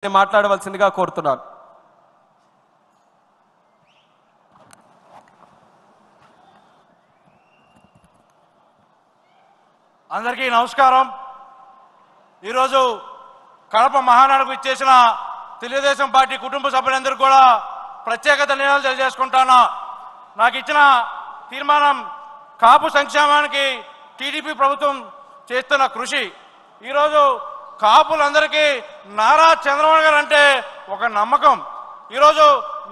మాట్లాడవలసిందిగా కోరుతున్నాను. అందరికీ నమస్కారం. ఈరోజు కడప మహానాడుకు ఇచ్చేసిన తెలుగుదేశం పార్టీ కుటుంబ సభ్యులందరూ కూడా ప్రత్యేక ధన్యవాదాలు తెలియజేసుకుంటాను. నాకు ఇచ్చిన తీర్మానం కాపు సంక్షేమానికి టీడీపీ ప్రభుత్వం చేస్తున్న కృషి. ఈరోజు కాపులందరికీ నారా చంద్రబాబు గారు అంటే ఒక నమ్మకం. ఈరోజు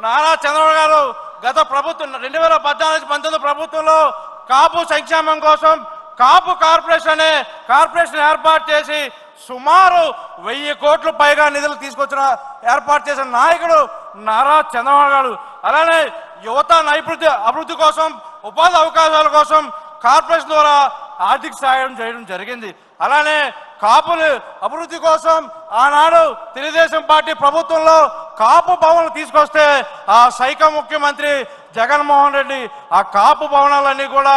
నారా చంద్రబాబు గారు గత ప్రభుత్వం 2014-19 ప్రభుత్వంలో కాపు సంక్షేమం కోసం కాపు కార్పొరేషన్ ఏర్పాటు చేసి సుమారు 1000 కోట్ల పైగా నిధులు తీసుకొచ్చిన ఏర్పాటు చేసిన నాయకుడు నారా చంద్రబాబు గారు. అలానే యువత అభివృద్ధి కోసం ఉపాధి అవకాశాల కోసం కార్పొరేషన్ ద్వారా ఆర్థిక సాయం చేయడం జరిగింది. అలానే కాపుల అభివృద్ధి కోసం ఆనాడు తెలుగుదేశం పార్టీ ప్రభుత్వంలో కాపు భవనాలు తీసుకొస్తే ఆ సైకో ముఖ్యమంత్రి జగన్మోహన్ రెడ్డి ఆ కాపు భవనాలన్నీ కూడా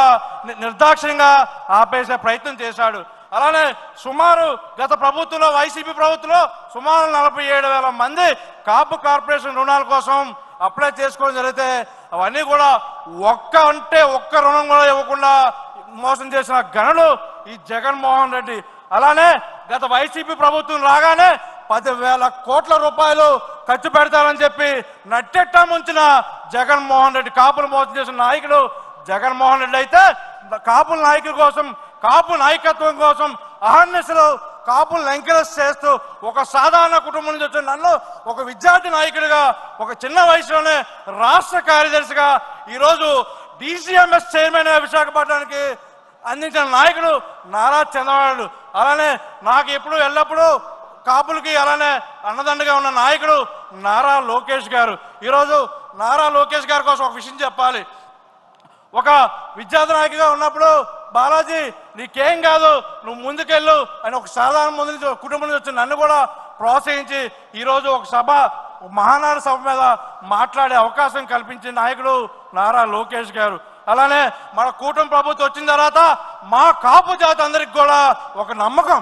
నిర్దాక్షిణ్యంగా ఆపేసే ప్రయత్నం చేశాడు. అలానే సుమారు గత ప్రభుత్వంలో వైసీపీ ప్రభుత్వంలో సుమారు 47,000 మంది కాపు కార్పొరేషన్ రుణాల కోసం అప్లై చేసుకోవడం జరిగితే అవన్నీ కూడా ఒక్క రుణం కూడా ఇవ్వకుండా మోసం చేసిన గనుడు ఈ జగన్మోహన్ రెడ్డి. అలానే గత వైసీపీ ప్రభుత్వం రాగానే 10,000 కోట్ల రూపాయలు ఖర్చు పెడతారని చెప్పి నట్టెట్టా ముంచిన జగన్మోహన్ రెడ్డి కాపులు మోసం చేసిన నాయకుడు జగన్మోహన్ రెడ్డి అయితే కాపుల నాయకుల కోసం కాపు నాయకత్వం కోసం అహర్నిశలు కాపులను ఎంకరేజ్ చేస్తూ ఒక సాధారణ కుటుంబం నుంచి వచ్చిన నన్ను ఒక విద్యార్థి నాయకుడిగా ఒక చిన్న వయసులోనే రాష్ట్ర కార్యదర్శిగా ఈరోజు DCMS చైర్మన్ విశాఖపట్నానికి అందించిన నాయకుడు నారా చంద్రబాబు. అలానే నాకు ఎప్పుడు ఎల్లప్పుడూ కాపులకి అలానే అన్నదండగా ఉన్న నాయకుడు నారా లోకేష్ గారు. ఈరోజు నారా లోకేష్ గారి కోసం ఒక విషయం చెప్పాలి. ఒక విద్యార్థి నాయకుడిగా ఉన్నప్పుడు బాలాజీ నీకేం కాదు నువ్వు ముందుకెళ్ళు అని ఒక సాధారణ ముందు నుంచి కుటుంబం నుంచి వచ్చి నన్ను కూడా ప్రోత్సహించి ఈరోజు ఒక మహానాడు సభ మీద మాట్లాడే అవకాశం కల్పించిన నాయకుడు నారా లోకేష్ గారు. అలానే మన కూటమి ప్రభుత్వం వచ్చిన తర్వాత మా కాపు జాతి అందరికి కూడా ఒక నమ్మకం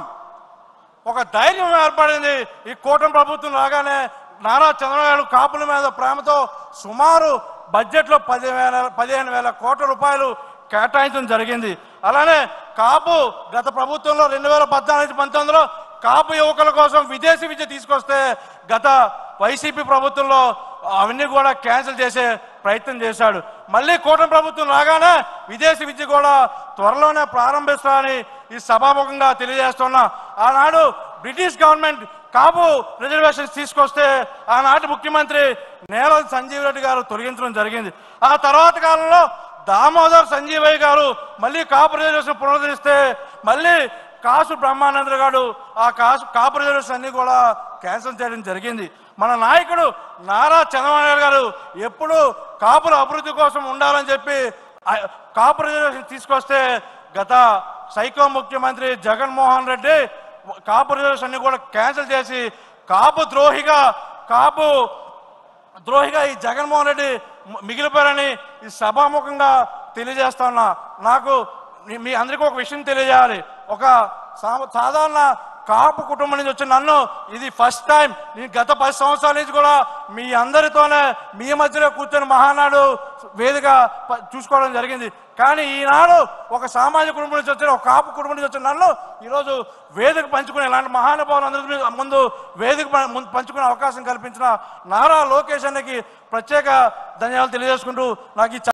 ఒక ధైర్యం ఏర్పడింది. ఈ కూటమి ప్రభుత్వం రాగానే నారా చంద్రబాబు కాపుల మీద ప్రేమతో సుమారు బడ్జెట్లో 15,000 కోట్ల రూపాయలు కేటాయించడం జరిగింది. అలానే కాపు గత ప్రభుత్వంలో 2014-19లో కాపు యువకుల కోసం విదేశీ విద్య తీసుకొస్తే గత వైసీపీ ప్రభుత్వంలో అవన్నీ కూడా క్యాన్సిల్ చేసే ప్రయత్నం చేశాడు. మళ్ళీ కూటమి ప్రభుత్వం రాగానే విదేశీ విద్య కూడా త్వరలోనే ప్రారంభిస్తామని ఈ సభాముఖంగా తెలియజేస్తున్నా. ఆనాడు బ్రిటిష్ గవర్నమెంట్ కాపు రిజర్వేషన్స్ తీసుకొస్తే ఆనాటి ముఖ్యమంత్రి నేల సంజీవ్ రెడ్డి గారు తొలగించడం జరిగింది. ఆ తర్వాత కాలంలో దామోదర్ సంజీవయ్య గారు మళ్ళీ కాపు రిజర్వేషన్ పునరుద్ధరిస్తే మళ్ళీ కాసు బ్రహ్మానంద గారు ఆ కాపు రిజర్వేషన్ అన్ని కూడా క్యాన్సిల్ చేయడం జరిగింది. మన నాయకుడు నారా చంద్రబాబు గారు ఎప్పుడు కాపుల అభివృద్ధి కోసం ఉండాలని చెప్పి కాపు రిజర్వేషన్ తీసుకొస్తే గత సైకో ముఖ్యమంత్రి జగన్మోహన్ రెడ్డి కాపు రిజర్వేషన్ అన్ని కూడా క్యాన్సిల్ చేసి కాపు ద్రోహిగా ఈ జగన్మోహన్ రెడ్డి మిగిలిపోయారని ఈ సభాముఖంగా తెలియజేస్తున్నా. నాకు మీ అందరికీ ఒక విషయం తెలియజేయాలి. ఒక సాధారణ కాపు కుటుంబం నుంచి వచ్చిన నన్ను ఇది ఫస్ట్ టైం నేను గత 10 సంవత్సరాల నుంచి కూడా మీ అందరితోనే మీ మధ్యలో కూర్చొని మహానాడు వేదిక చూసుకోవడం జరిగింది. కానీ ఈనాడు ఒక సామాజిక కుటుంబం నుంచి వచ్చిన ఒక కాపు కుటుంబం నుంచి వచ్చిన నన్ను ఈరోజు వేదిక పంచుకునే ఇలాంటి మహానుభావులందరి ముందు వేదిక పంచుకునే అవకాశం కల్పించిన నారా లోకేష్ అన్నకి ప్రత్యేక ధన్యవాదాలు తెలియజేసుకుంటూ నాకు